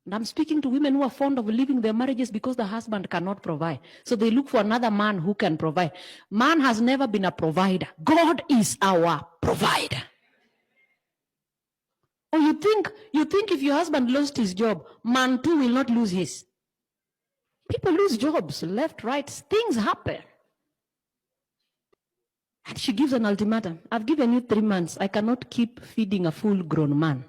And I'm speaking to women who are fond of leaving their marriages because the husband cannot provide. So they look for another man who can provide. Man has never been a provider. God is our provider. Or you think if your husband lost his job, man too will not lose his. People lose jobs, left, right, things happen. And she gives an ultimatum. I've given you 3 months. I cannot keep feeding a full-grown man.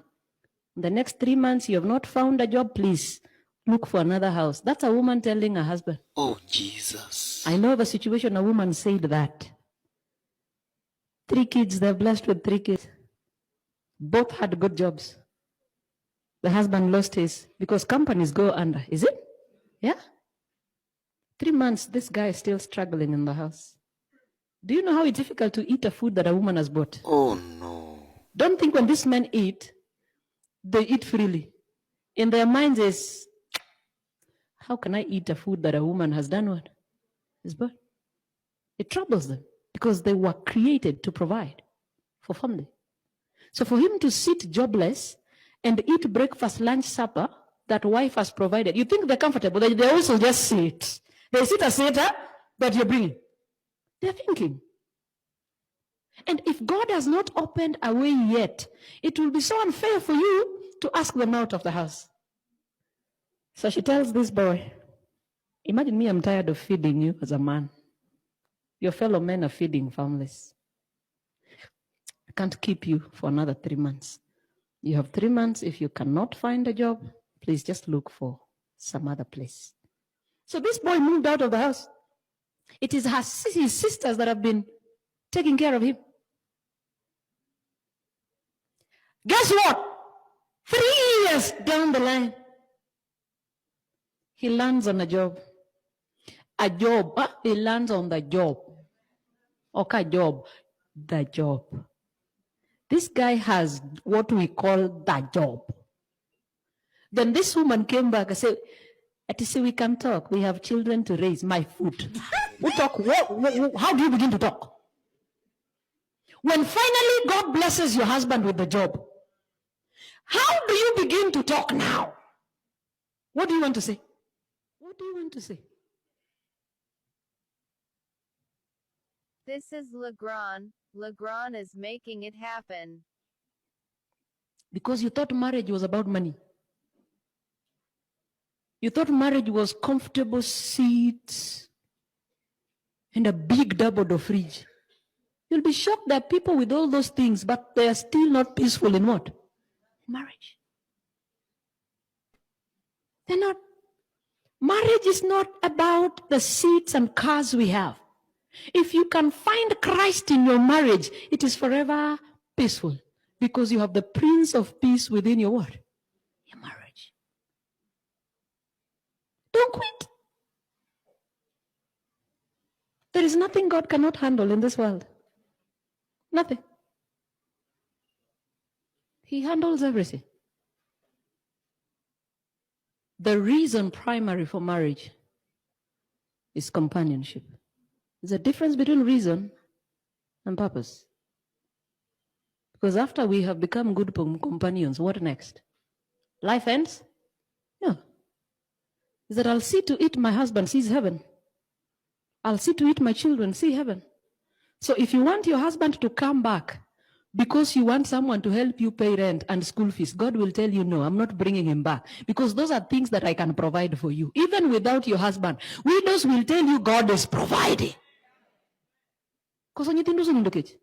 In the next 3 months, you have not found a job, please look for another house. That's a woman telling her husband. Oh, Jesus. I know of a situation a woman said that. 3 kids, they're blessed with 3 kids. Both had good jobs. The husband lost his because companies go under. Is it? Yeah. 3 months, this guy is still struggling in the house. Do you know how it's difficult to eat a food that a woman has bought? Oh, no. Don't think when these men eat, they eat freely. In their minds is, how can I eat a food that a woman has done what? Is bought? It troubles them because they were created to provide for family. So for him to sit jobless and eat breakfast, lunch, supper that wife has provided, you think they're comfortable. They also just sit. They sit a sitter that you're bringing. They're thinking. And if God has not opened a way yet, it will be so unfair for you to ask them out of the house. So she tells this boy, imagine me, I'm tired of feeding you as a man. Your fellow men are feeding families. I can't keep you for another 3 months. You have 3 months. If you cannot find a job, please just look for some other place. So this boy moved out of the house. It is his sisters that have been taking care of him. Guess what? 3 years down the line, he lands on a job. He lands on the job. Okay, job. The job. This guy has what we call the job. Then this woman came back and said, we can talk. We have children to raise. My food. We talk. How do you begin to talk? When finally God blesses your husband with the job, how do you begin to talk now? What do you want to say? What do you want to say? This is Legrand. Legrand is making it happen. Because you thought marriage was about money. You thought marriage was comfortable seats and a big double door fridge. You'll be shocked that people with all those things, but they are still not peaceful in what? Marriage. They're not. Marriage is not about the seats and cars we have. If you can find Christ in your marriage, it is forever peaceful because you have the Prince of Peace within your what? Your marriage. Don't quit. There is nothing God cannot handle in this world. Nothing. He handles everything. The reason primary for marriage is companionship. There's a difference between reason and purpose. Because after we have become good companions, what next? Life ends? No. Is that I'll see to it my husband sees heaven. I'll see to it my children see heaven. So if you want your husband to come back because you want someone to help you pay rent and school fees, God will tell you, no, I'm not bringing him back. Because those are things that I can provide for you. Even without your husband, widows will tell you God is providing. Because when you think those indicate,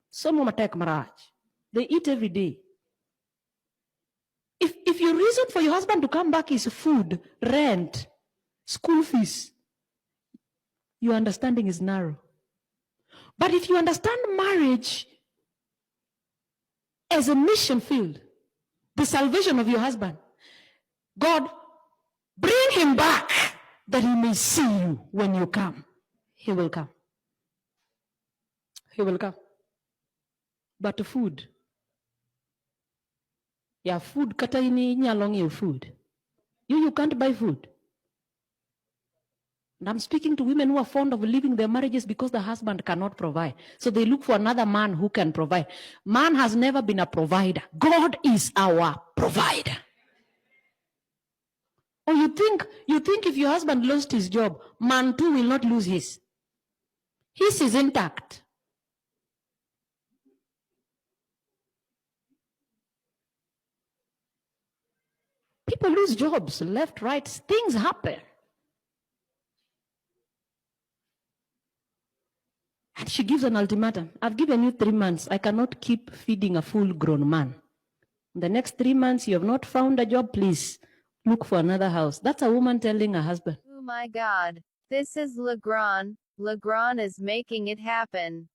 some of attack marriage. They eat every day. If your reason for your husband to come back is food, rent, school fees, your understanding is narrow. But if you understand marriage as a mission field, the salvation of your husband, God, bring him back that he may see you when you come. He will come. He will come. But food. Yeah, food, kataini nyalong your food. You can't buy food. And I'm speaking to women who are fond of leaving their marriages because the husband cannot provide. So they look for another man who can provide. Man has never been a provider. God is our provider. Or you think if your husband lost his job, man too will not lose his. His is intact. People lose jobs left, right. Things happen. And she gives an ultimatum. I've given you 3 months. I cannot keep feeding a full-grown man. In the next 3 months, you have not found a job, please look for another house. That's a woman telling her husband. Oh my God. This is Legrand. Legrand is making it happen.